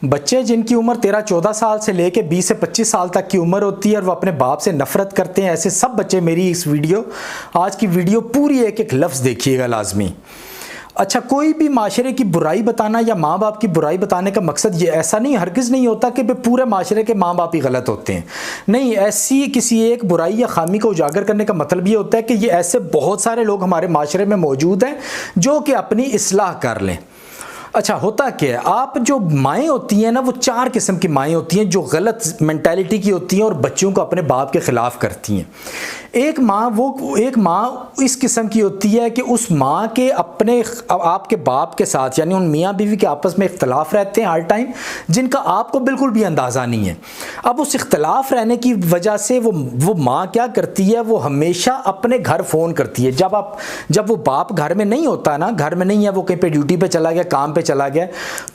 बच्चे जिनकी उम्र 13-14 साल से लेके 20 से 25 साल तक की उम्र होती है और वो अपने बाप से नफरत करते हैं, ऐसे सब बच्चे मेरी इस वीडियो आज की वीडियो पूरी एक एक लफ्ज़ देखिएगा लाजमी। अच्छा, कोई भी माशरे की बुराई बताना या माँ बाप की बुराई बताने का मकसद ये ऐसा नहीं, हरगिज़ नहीं होता कि पूरे माशरे के माँ बाप ही गलत होते हैं। नहीं, ऐसी किसी एक बुराई या खामी को उजागर करने का मतलब ये होता है कि ये ऐसे बहुत सारे लोग हमारे माशरे में मौजूद हैं जो कि अपनी इस्लाह कर लें। अच्छा, होता क्या है, आप जो माएँ होती हैं ना, वो 4 किस्म की माएँ होती हैं जो गलत मेंटालिटी की होती हैं और बच्चों को अपने बाप के ख़िलाफ़ एक माँ इस किस्म की होती है कि उस माँ के अपने आपके बाप के साथ, यानी उन मियाँ बीवी के आपस में इख्तलाफ रहते हैं हर टाइम, जिनका आपको बिल्कुल भी अंदाज़ा नहीं है। अब उस इख्तलाफ रहने की वजह से वो माँ क्या करती है, वो हमेशा अपने घर फ़ोन करती है। जब वो बाप घर में नहीं होता ना, घर में नहीं है, वो कहीं पे ड्यूटी पे चला गया, काम पे चला गया,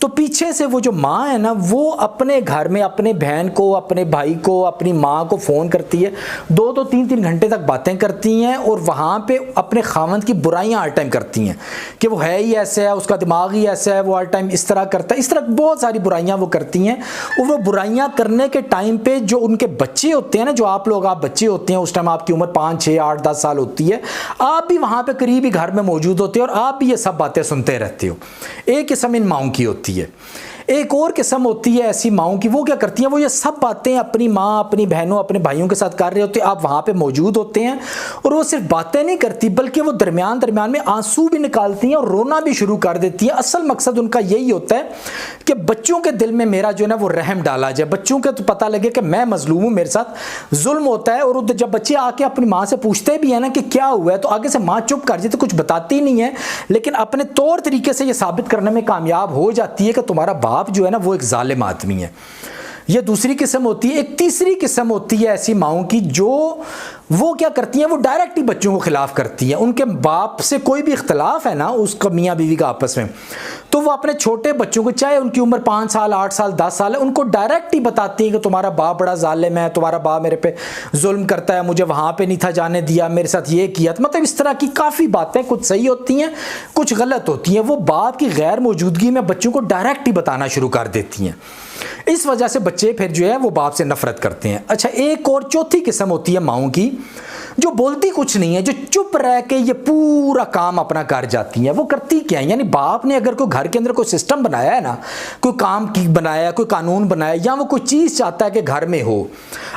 तो पीछे से वो जो माँ है ना, वो अपने घर में अपने बहन को, अपने भाई को, अपनी माँ को फ़ोन करती है, 2-2 3-3 घंटे तक बातें करती हैं और वहाँ पे अपने खावंद की बुराइयाँ हर टाइम करती हैं कि वो है ही ऐसा है, उसका दिमाग ही ऐसा है, वो हर टाइम इस तरह करता है। इस तरह बहुत सारी बुराइयाँ वो करती हैं। और वो बुराइयाँ करने के टाइम पे जो उनके बच्चे होते हैं ना, जो आप बच्चे होते हैं, उस टाइम आपकी उम्र 5, 6, 8, 10 साल होती है, आप भी वहाँ पर करीब ही घर में मौजूद होते हो और आप भी ये सब बातें सुनते रहते हो। एक किस्म इन माओं की होती है। एक और किस्म होती है ऐसी माओं की, वो क्या करती हैं, वो ये सब बातें अपनी माँ, अपनी बहनों, अपने भाइयों के साथ कर रहे होते हैं, आप वहाँ पे मौजूद होते हैं और वो सिर्फ बातें नहीं करती बल्कि वो दरमियान में आंसू भी निकालती हैं और रोना भी शुरू कर देती हैं। असल मकसद उनका यही होता है कि बच्चों के दिल में मेरा जो है ना वो रहम डाला जाए, बच्चों के तो पता लगे कि मैं मजलूम हूँ, मेरे साथ जुल्म होता है। और जब बच्चे आके अपनी माँ से पूछते भी हैं ना कि क्या हुआ है, तो आगे से माँ चुप कर जाती, कुछ बताती नहीं है, लेकिन अपने तौर तरीके से ये साबित करने में कामयाब हो जाती है कि तुम्हारा बाप जो है ना वो एक जालिम आदमी है। ये दूसरी किस्म होती है। एक तीसरी किस्म होती है ऐसी माओं की जो वो क्या करती हैं, वो डायरेक्ट ही बच्चों को खिलाफ करती हैं। उनके बाप से कोई भी इख्तलाफ है ना उसका मियाँ बीवी का आपस में, तो वो अपने छोटे बच्चों को, चाहे उनकी उम्र 5 साल, 8 साल, 10 साल है, उनको डायरेक्ट ही बताती हैं कि तुम्हारा बाप बड़ा जालिम है, तुम्हारा बाप मेरे पे जुल्म करता है, मुझे वहाँ पे नहीं था जाने दिया, मेरे साथ ये किया। तो मतलब इस तरह की काफ़ी बातें कुछ सही होती हैं, कुछ गलत होती हैं। वो बाप की गैर मौजूदगी में बच्चों को डायरेक्ट ही बताना शुरू कर देती हैं। इस वजह से बच्चे फिर जो है वो बाप से नफरत करते हैं। अच्छा, एक और चौथी किस्म होती है माओं की जो बोलती कुछ नहीं है, जो चुप रह के ये पूरा काम अपना कर जाती हैं। वो करती क्या है, यानी बाप ने अगर कोई घर के अंदर कोई सिस्टम बनाया है ना, कोई काम की बनाया, कोई कानून बनाया, या वो कोई चीज़ चाहता है कि घर में हो,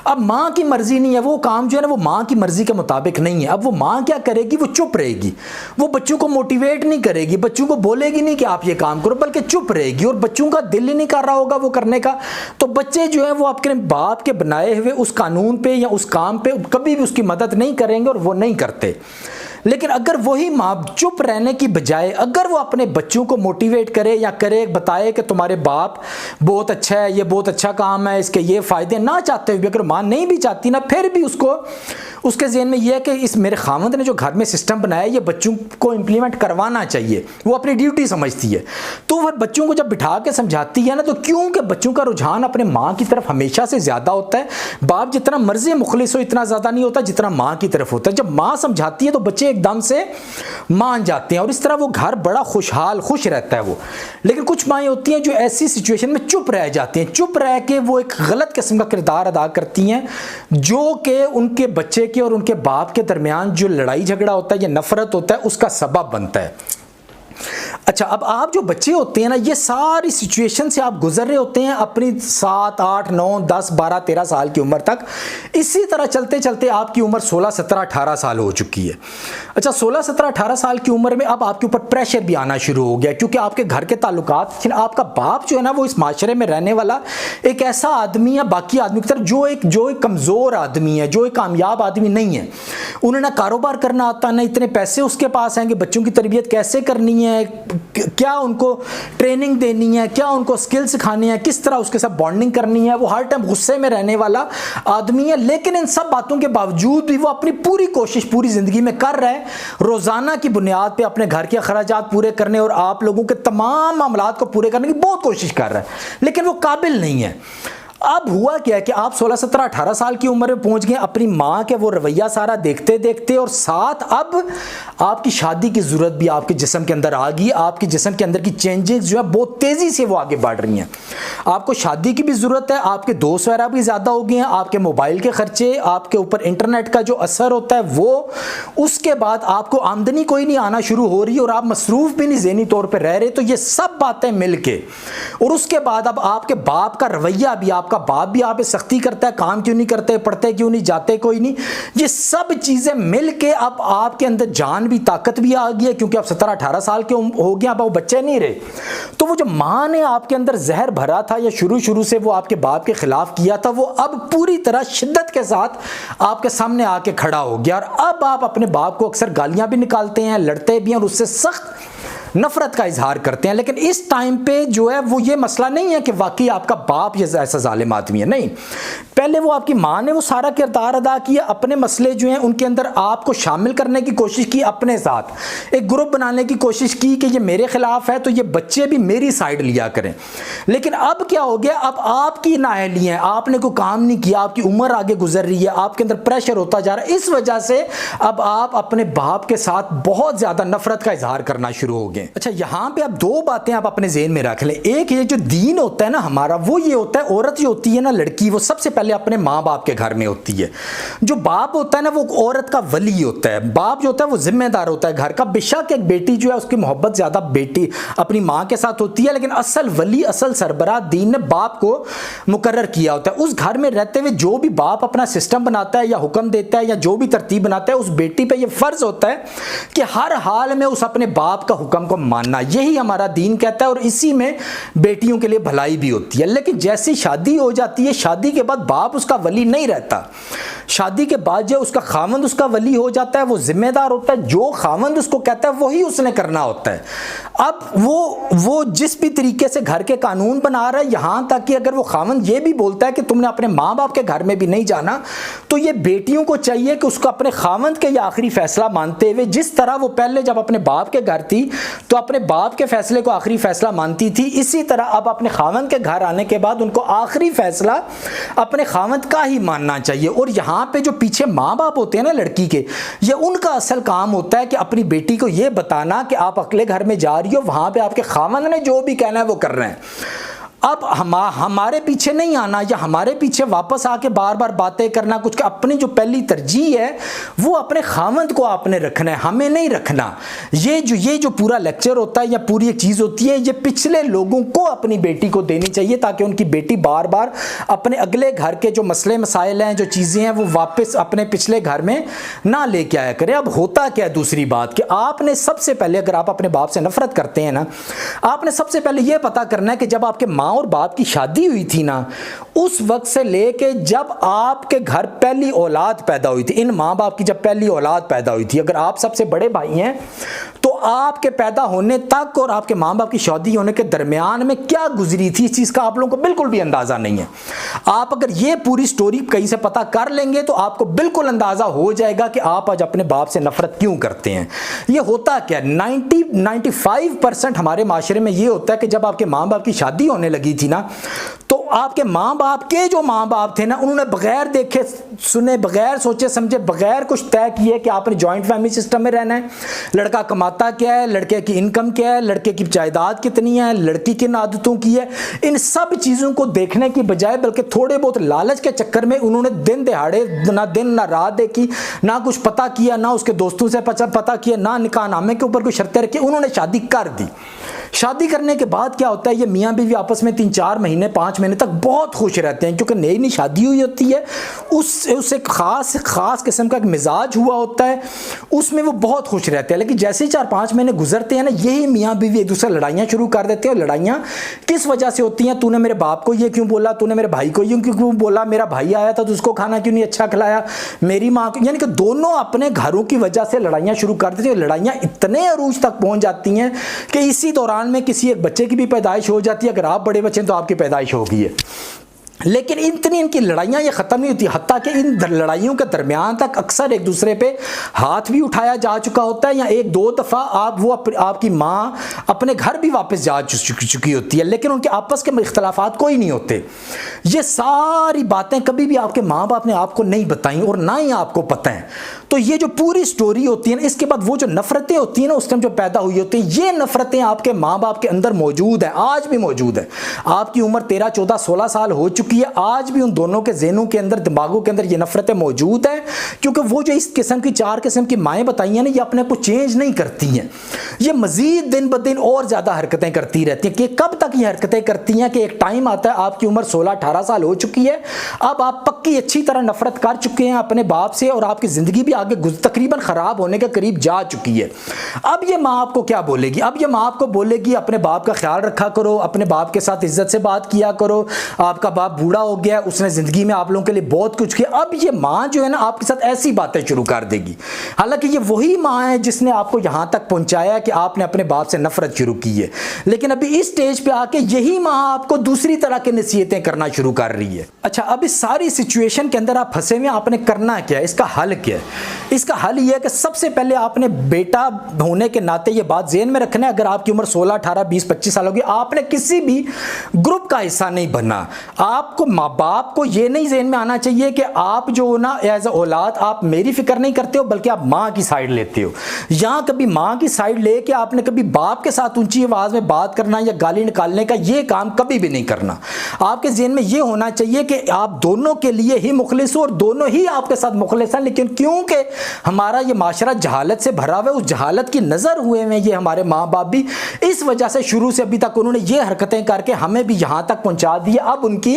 अब माँ की मर्जी नहीं है, वो काम जो है ना वो माँ की मर्जी के मुताबिक नहीं है। अब वो माँ क्या करेगी, वो चुप रहेगी, वो बच्चों को मोटिवेट नहीं करेगी, बच्चों को बोलेगी नहीं कि आप ये काम करो, बल्कि चुप रहेगी और बच्चों का दिल ही नहीं कर रहा होगा वो करने का। तो बच्चे जो है वो अपने बाप के बनाए हुए उस कानून पे या उस काम पे कभी भी उसकी मदद नहीं करेंगे और वो नहीं करते। लेकिन अगर वही माँ चुप रहने की बजाय अगर वो अपने बच्चों को मोटिवेट करे या करे, बताए कि तुम्हारे बाप बहुत अच्छा है, ये बहुत अच्छा काम है, इसके ये फ़ायदे, ना चाहते हुए भी अगर माँ नहीं भी चाहती ना, फिर भी उसके ज़हन में ये है कि इस मेरे खामद ने जो घर में सिस्टम बनाया है ये बच्चों को इम्प्लीमेंट करवाना चाहिए, वो अपनी ड्यूटी समझती है, तो वह बच्चों को जब बिठा के समझाती है ना, तो क्योंकि बच्चों का रुझान अपने माँ की तरफ हमेशा से ज़्यादा होता है। बाप जितना मर्जी मुखलिस हो इतना ज़्यादा नहीं होता जितना माँ की तरफ होता है। जब माँ समझाती है तो बच्चे एकदम से मान जाते हैं और इस तरह वो घर बड़ा खुश रहता है वो। लेकिन कुछ माएँ होती हैं जो ऐसी सिचुएशन में चुप रह जाती हैं, चुप रह के वो एक गलत किस्म का किरदार अदा करती हैं जो कि उनके बच्चे के और उनके बाप के दरमियान जो लड़ाई झगड़ा होता है या नफरत होता है उसका सबब बनता है। अच्छा, अब आप जो बच्चे होते हैं ना, ये सारी सिचुएशन से आप गुजर रहे होते हैं अपनी 7, 8, 9, 10, 12, 13 साल की उम्र तक। इसी तरह चलते चलते आपकी उम्र 16, 17, 18 साल हो चुकी है। अच्छा, 16, 17, 18 साल की उम्र में अब आपके ऊपर प्रेशर भी आना शुरू हो गया, क्योंकि आपके घर के ताल्लुकात, आपका बाप जो है ना वो इस माशरे में रहने वाला एक ऐसा आदमी है बाकी आदमी की तरफ जो एक कमज़ोर आदमी है, जो एक कामयाब आदमी नहीं है। उन्हें ना कारोबार करना आता, ना इतने पैसे उसके पास हैं कि बच्चों की तरबियत कैसे करनी है, क्या उनको ट्रेनिंग देनी है, क्या उनको स्किल सिखानी है, किस तरह उसके साथ बॉन्डिंग करनी है। वो हर टाइम गुस्से में रहने वाला आदमी है। लेकिन इन सब बातों के बावजूद भी वो अपनी पूरी कोशिश पूरी ज़िंदगी में कर रहा है रोज़ाना की बुनियाद पे अपने घर के अखराजात पूरे करने और आप लोगों के तमाम मामलात को पूरे करने की बहुत कोशिश कर रहा है, लेकिन वो काबिल नहीं है। अब हुआ क्या कि आप 16, 17, 18 साल की उम्र में पहुंच गए, अपनी माँ के वो रवैया सारा देखते देखते, और साथ अब आपकी शादी की ज़रूरत भी आपके जिस्म के अंदर आ गई। आपके जिस्म के अंदर की चेंजेस जो है बहुत तेज़ी से वो आगे बढ़ रही हैं। आपको शादी की भी ज़रूरत है, आपके दोस्त वगैरह भी ज़्यादा हो गए हैं, आपके मोबाइल के खर्चे, आपके ऊपर इंटरनेट का जो असर होता है वो, उसके बाद आपको आमदनी कोई नहीं आना शुरू हो रही और आप मसरूफ़ भी नहीं ज़हनी तौर पर रह रहे। तो ये सब बातें मिल के, और उसके बाद अब आपके बाप का रवैया भी, आपका बाप भी आप पे सख्ती करता है, काम क्यों नहीं करते, पढ़ते क्यों नहीं, जाते कोई नहीं, ये सब चीजें मिलके अब आपके अंदर जान भी, ताकत भी आ गई है, क्योंकि आप 17, 18 साल के हो गए, अब वो बच्चे नहीं रहे। तो वो जो माँ ने आपके अंदर जहर भरा था या शुरू से वो आपके बाप के खिलाफ किया था, वो अब पूरी तरह शिद्दत के साथ आपके सामने आके खड़ा हो गया। और अब आप अपने बाप को अक्सर गालियां भी निकालते हैं, लड़ते भी हैं और उससे सख्त नफरत का इजहार करते हैं। लेकिन इस टाइम पे जो है वो ये मसला नहीं है कि वाकई आपका बाप ये ऐसा जालिम आदमी है, नहीं। पहले वो आपकी माँ ने वो सारा किरदार अदा किया, अपने मसले जो हैं उनके अंदर आपको शामिल करने की कोशिश की, अपने साथ एक ग्रुप बनाने की कोशिश की कि ये मेरे खिलाफ है तो ये बच्चे भी मेरी साइड लिया करें। लेकिन अब क्या हो गया, अब आपकी नाअहली है, आपने कोई काम नहीं किया, आपकी उम्र आगे गुजर रही है, आपके अंदर प्रेशर होता जा रहा है, इस वजह से अब आप अपने बाप के साथ बहुत ज्यादा नफरत का इजहार करना शुरू हो गए। अच्छा, यहां पे आप दो बातें आप अपने ज़हन में रख लें। एक, ये जो दीन होता है ना हमारा, वो ये होता है, औरत जो होती है ना, लड़की, वो सबसे पहले अपने माँ बाप के घर में होती है। जो बाप होता है ना, वो औरत का वली होता है। बाप जो होता है वो जिम्मेदार होता है घर का। बेशक एक बेटी जो है उसकी मोहब्बत ज्यादा बेटी अपनी माँ के साथ होती है, लेकिन असल वली, असल सरबराह दीन ने बाप को मुकर्रर किया होता है। उस घर में रहते हुए जो भी बाप अपना सिस्टम बनाता है या हुक्म देता है या जो भी तरतीब बनाता है, उस बेटी पे ये फर्ज होता है कि हर हाल में उस अपने बाप का हुक्म को मानना। यही हमारा दीन कहता है और इसी में बेटियों के लिए भलाई भी होती है। लेकिन जैसी शादी हो जाती है, शादी के बाद बाप उसका वली नहीं रहता। शादी के बाद जो उसका खावंद उसका वली हो जाता है, वो जिम्मेदार होता है, जो खावंद उसको कहता है वही उसने करना होता है। अब वो जिस भी तरीके से घर के कानून बना रहा है, यहां तक कि अगर वो खावंद ये भी बोलता है कि तुमने अपने माँ बाप के घर में भी नहीं जाना, तो ये बेटियों को चाहिए कि उसको अपने खावंद के आखिरी फैसला मानते हुए, जिस तरह वो पहले जब अपने बाप के घर थी तो अपने बाप के फैसले को आखिरी फैसला मानती थी, इसी तरह अब अपने खावंद के घर आने के बाद उनको आखिरी फैसला अपने खावंद का ही मानना चाहिए। और यहाँ पे जो पीछे माँ बाप होते हैं ना लड़की के, ये उनका असल काम होता है कि अपनी बेटी को ये बताना कि आप अगले घर में जा रही हो, वहां पे आपके खावंद ने जो भी कहना है वो कर रहे हैं। अब हमारे पीछे नहीं आना या हमारे पीछे वापस आके बार बार बातें करना, कुछ अपनी जो पहली तरजीह है वो अपने खावंद को आपने रखना है, हमें नहीं रखना। ये जो पूरा लेक्चर होता है या पूरी एक चीज़ होती है, ये पिछले लोगों को अपनी बेटी को देनी चाहिए ताकि उनकी बेटी बार बार अपने अगले घर के जो मसले मसाइल हैं, जो चीज़ें हैं, वो वापस अपने पिछले घर में ना लेके आया करें। अब होता क्या है, दूसरी बात कि आपने सबसे पहले, अगर आप अपने बाप से नफरत करते हैं ना, आपने सबसे पहले ये पता करना है कि जब आपके माँ और बाप की शादी हुई थी ना, उस वक्त से लेके जब आपके घर पहली औलाद पैदा हुई थी, इन माँ बाप की जब पहली औलाद पैदा हुई थी, अगर आप सबसे बड़े भाई हैं तो आपके पैदा होने तक और आपके माँ बाप की शादी होने के दरमियान में क्या गुजरी थी, इस चीज़ का आप लोगों को बिल्कुल भी अंदाज़ा नहीं है। आप अगर ये पूरी स्टोरी कहीं से पता कर लेंगे तो आपको बिल्कुल अंदाज़ा हो जाएगा कि आप आज अपने बाप से नफरत क्यों करते हैं। ये होता क्या, 95% हमारे माशरे में ये होता है कि जब आपके माँ बाप की शादी होने लगी थी ना, तो आपके माँ बाप के जो माँ बाप थे ना, उन्होंने बगैर देखे सुने, बगैर सोचे समझे, बगैर कुछ तय किए कि आपने जॉइंट फैमिली सिस्टम में रहना है, लड़का कमाता क्या है, लड़के की इनकम क्या है, लड़के की जायदाद कितनी है, लड़की किन आदतों की है, इन सब चीज़ों को देखने की बजाय बल्कि थोड़े बहुत लालच के चक्कर में उन्होंने दिन दिहाड़े ना दिन ना रात देखी, ना कुछ पता किया, ना उसके दोस्तों से पता किया, ना निकाहनामे के ऊपर कोई शर्तें रखी, उन्होंने शादी कर दी। शादी करने के बाद क्या होता है, ये मियाँ बीवी आपस में 3-4 महीने 5 महीने तक बहुत खुश रहते हैं, क्योंकि नई नई शादी हुई होती है, उससे खास किस्म का एक मिजाज हुआ होता है, उसमें वो बहुत खुश रहते हैं। लेकिन जैसे ही 4-5 महीने गुजरते हैं ना, यही मियाँ बीवी एक दूसरे लड़ाइयाँ शुरू कर देते हैं। और लड़ाइयाँ किस वजह से होती हैं, तूने मेरे बाप को ये क्यों बोला, तूने मेरे भाई को ये क्यों बोला, मेरा भाई आया था तो उसको खाना क्यों नहीं अच्छा खिलाया, मेरी माँ को, यानी कि दोनों अपने घरों की वजह से लड़ाइयाँ शुरू कर देते हैं। लड़ाइयाँ इतने अरूज तक पहुँच जाती हैं कि इसी दौरान में किसी एक बच्चे की भी पैदाइश हो जाती है। अगर आप बड़े बच्चे हैं तो आपकी पैदाइश हो गई है, लेकिन इतनी इनकी लड़ाइयाँ ये ख़त्म नहीं होती, हत्ता कि इन लड़ाइयों के दरमियान तक अक्सर एक दूसरे पे हाथ भी उठाया जा चुका होता है, या 1-2 दफ़ा आपकी माँ अपने घर भी वापस जा चुकी होती है, लेकिन उनके आपस के इख्तलाफात कोई नहीं होते। ये सारी बातें कभी भी आपके माँ बाप ने आपको नहीं बताई और ना ही आपको पता है। तो ये जो पूरी स्टोरी होती है ना, इसके बाद वो जो नफरतें होती हैं ना उस टाइम जो पैदा हुई होती हैं, ये नफरतें आपके माँ बाप के अंदर मौजूद है, आज भी मौजूद है। आपकी उम्र 13, 14, 16 साल हो चुकी है, आज भी उन दोनों के ज़हनों के अंदर, दिमागों के अंदर ये नफरतें मौजूद है, क्योंकि वो जो इस किस्म की 4 किस्म की माएँ बताई हैं ना, ये अपने को चेंज नहीं करती हैं। ये मजीद दिन ब दिन और ज़्यादा हरकतें करती रहती हैं। कि कब तक ये हरकतें करती हैं कि एक टाइम आता है आपकी उम्र 16, 18 साल हो चुकी है, अब आप पक्की अच्छी तरह नफरत कर चुके हैं अपने बाप से और आपकी ज़िंदगी भी आगे तकरीबन ख़राब होने के करीब जा चुकी है। अब ये माँ आपको क्या बोलेगी? अब ये माँ आपको बोलेगी अपने बाप का ख्याल रखा करो, अपने बाप के साथ इज्जत से बात किया करो, आपका बाप बूढ़ा हो गया, उसने ज़िंदगी में आप लोगों के लिए बहुत कुछ किया। अब ये माँ जो है ना आपके साथ ऐसी बातें शुरू कर देगी। हालांकि ये वही माँ है जिसने आपको यहाँ तक पहुँचाया कि आपने अपने बाप से नफरत शुरू की है, लेकिन अभी इस स्टेज पे आके यही माँ आपको दूसरी तरह की नसीहतें करना शुरू कर रही है। अच्छा, अब इस सारी सिचुएशन के अंदर आप फंसे हुए, आपने करना क्या है? इसका हल क्या है? इसका हल यह है कि सबसे पहले आपने बेटा होने के नाते ये बात ज़हन में रखना है, अगर आपकी उम्र 16, 18, 20, 25 साल होगी, आपने किसी भी ग्रुप का हिस्सा नहीं बनना। आपको माँ बाप को ये नहीं ज़हन में आना चाहिए कि आप जो ना एज ए औलाद आप मेरी फिक्र नहीं करते हो, बल्कि आप माँ की साइड लेते हो। यहाँ कभी माँ की साइड लेके आपने कभी बाप के साथ ऊंची आवाज़ में बात करना या गाली निकालने का ये काम कभी भी नहीं करना। आपके ज़हन में ये होना चाहिए कि आप दोनों के लिए ही मुखलिस हो और दोनों ही आपके साथ मुखलिस हैं, लेकिन क्योंकि हमारा ये माशरा जहालत से भरा हुआ है, उस जहालत की नज़र हुए हैं ये हमारे माँ बाप भी, इस वजह से शुरू से अभी तक उन्होंने ये हरकतें करके हमें भी यहाँ तक पहुँचा दी। अब उनकी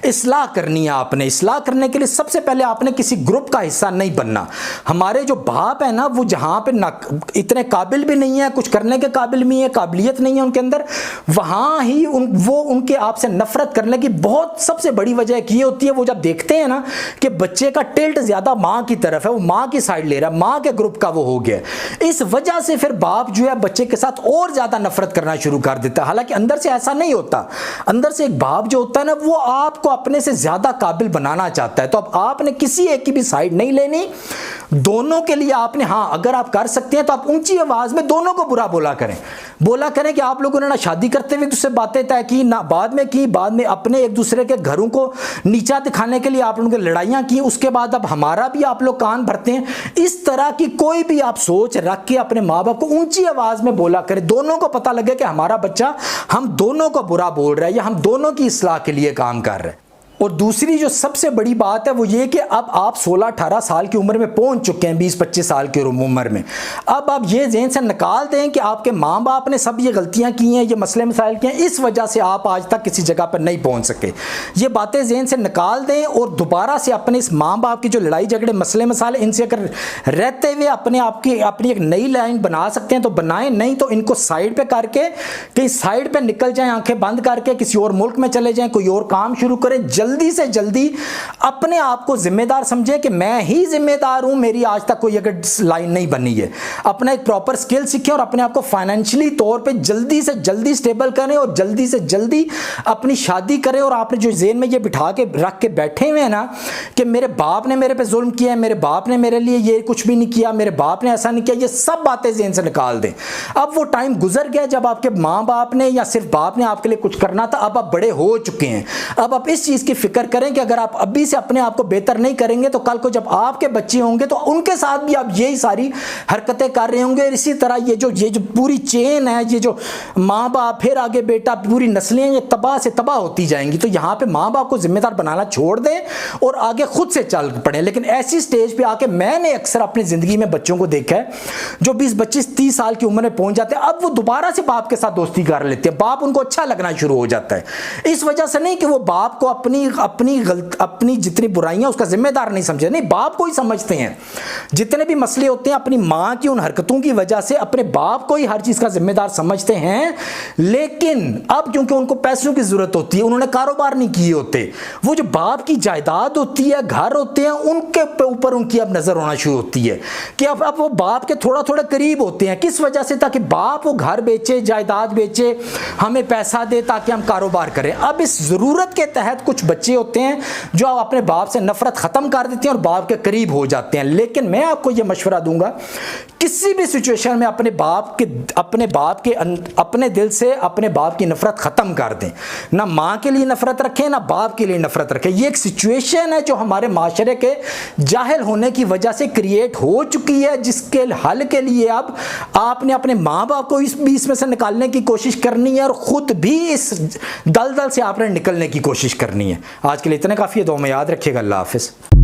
इस्लाह करनी है आपने। इस्लाह करने के लिए सबसे पहले आपने किसी ग्रुप का हिस्सा नहीं बनना। हमारे जो बाप है ना, वो जहाँ पे ना इतने काबिल भी नहीं है, कुछ करने के काबिल भी है, काबिलियत नहीं है उनके अंदर, वहाँ ही वो उनके आपसे नफरत करने की बहुत सबसे बड़ी वजह ये होती है, वो जब देखते हैं ना कि बच्चे का टिल्ट ज़्यादा माँ की तरफ है, वो माँ की साइड ले रहा है, माँ के ग्रुप का वो हो गया, इस वजह से फिर बाप जो है बच्चे के साथ और ज़्यादा नफरत करना शुरू कर देता है। हालांकि अंदर से ऐसा नहीं होता, अंदर से एक बाप जो होता है ना, वो आपको अपने से ज़्यादा काबिल बनाना चाहता है। तो अब आपने किसी एक की भी साइड नहीं लेनी, दोनों के लिए आपने, हाँ अगर आप कर सकते हैं तो आप ऊंची आवाज़ में दोनों को बुरा बोला करें कि आप लोगों ने ना शादी करते हुए दूसरे बातें तय की, ना बाद में अपने एक दूसरे के घरों को नीचा दिखाने के लिए आप लोगों की लड़ाइयाँ की, उसके बाद अब हमारा भी आप लोग कान भरते हैं। इस तरह की कोई भी आप सोच रख के अपने माँ बाप को ऊंची आवाज़ में बोला करें, दोनों को पता लगे कि हमारा बच्चा हम दोनों को बुरा बोल रहा है या हम दोनों की इस्लाह के लिए काम कर रहे हैं। और दूसरी जो सबसे बड़ी बात है वो ये कि अब आप 16-18 साल की उम्र में पहुंच चुके हैं, 20-25 साल की उम्र में। अब आप ये ज़हन से निकाल दें कि आपके माँ बाप ने सब ये गलतियां की हैं, ये मसले मसाइल किए हैं, इस वजह से आप आज तक किसी जगह पर नहीं पहुंच सके। ये बातें ज़हन से निकाल दें और दोबारा से अपने इस माँ बाप की जो लड़ाई झगड़े मसले मसाले, इनसे अगर रहते हुए अपनी एक नई लाइन बना सकते हैं तो बनाएं, नहीं तो इनको साइड पर करके कहीं साइड पर निकल जाएँ, आँखें बंद करके किसी और मुल्क में चले जाएँ, कोई और काम शुरू करें। जल्दी से जल्दी अपने आप को जिम्मेदार समझें कि मैं ही जिम्मेदार हूं, मेरी आज तक कोई अगर लाइन नहीं बनी है। अपना एक प्रॉपर स्किल सीखें और अपने आप को फाइनेंशियली तौर पे जल्दी से जल्दी स्टेबल करें और जल्दी से जल्दी अपनी शादी करें। और आपने जो ज़हन में ये बिठा के रख के बैठे हुए हैं ना कि मेरे बाप ने मेरे पे जुल्म किया है, मेरे बाप ने मेरे लिए ये कुछ भी नहीं किया, मेरे बाप ने ऐसा नहीं किया, ये सब बातें ज़हन से निकाल दें। अब वो टाइम गुजर गया जब आपके माँ बाप ने या सिर्फ बाप ने आपके लिए कुछ करना था। अब आप बड़े हो चुके हैं। अब आप इस चीज़ की फिक्र करें कि अगर आप अभी से अपने आप को बेहतर नहीं करेंगे तो कल को जब आपके बच्चे होंगे तो उनके साथ भी आप यही सारी हरकतें कर रहे होंगे। इसी तरह ये जो पूरी चेन है, ये जो माँ बाप फिर आगे बेटा, पूरी नस्लें ये तबाह से तबाह होती जाएंगी। तो यहाँ पे माँ बाप को जिम्मेदार बनाना छोड़ दें और आगे खुद से चल पड़े। लेकिन ऐसी स्टेज पे आके मैंने अक्सर अपनी ज़िंदगी में बच्चों को देखा है जो 20, 25, 30 साल की उम्र में पहुँच जाते हैं, अब वो दोबारा से बाप के साथ दोस्ती कर लेते हैं। बाप उनको अच्छा लगना शुरू हो जाता है। इस वजह से नहीं कि वो बाप को अपनी जितनी बुराइयां उसका जिम्मेदार नहीं समझे, नहीं, बाप को ही समझते हैं। जितने भी मसले होते हैं अपनी माँ की उन हरकतों की वजह से अपने बाप को ही हर चीज़ का जिम्मेदार समझते हैं। लेकिन अब क्योंकि उनको पैसों की ज़रूरत होती है, उन्होंने कारोबार नहीं किए होते, वो जो बाप की जायदाद होती है, घर होते हैं, उनके ऊपर उनकी अब नज़र होना शुरू होती है कि अब वो बाप के थोड़ा थोड़ा करीब होते हैं। किस वजह से? ताकि बाप वो घर बेचे, जायदाद बेचे, हमें पैसा दे ताकि हम कारोबार करें। अब इस ज़रूरत के तहत कुछ बच्चे होते हैं जो अपने बाप से नफरत ख़त्म कर देते हैं और बाप के करीब हो जाते हैं। लेकिन मैं आपको ये मशवरा दूंगा, किसी भी सिचुएशन में अपने दिल से अपने बाप की नफरत ख़त्म कर दें। ना माँ के लिए नफरत रखें, ना बाप के लिए नफरत रखें। ये एक सिचुएशन है जो हमारे माशरे के जाहिल होने की वजह से क्रिएट हो चुकी है, जिसके हल के लिए अब आपने अपने माँ बाप को इस बीच में से निकालने की कोशिश करनी है और ख़ुद भी इस दलदल से आपने निकलने की कोशिश करनी है। आज के लिए इतने काफ़ी है। दुआ में याद रखिएगा। अल्लाह हाफ़िज़।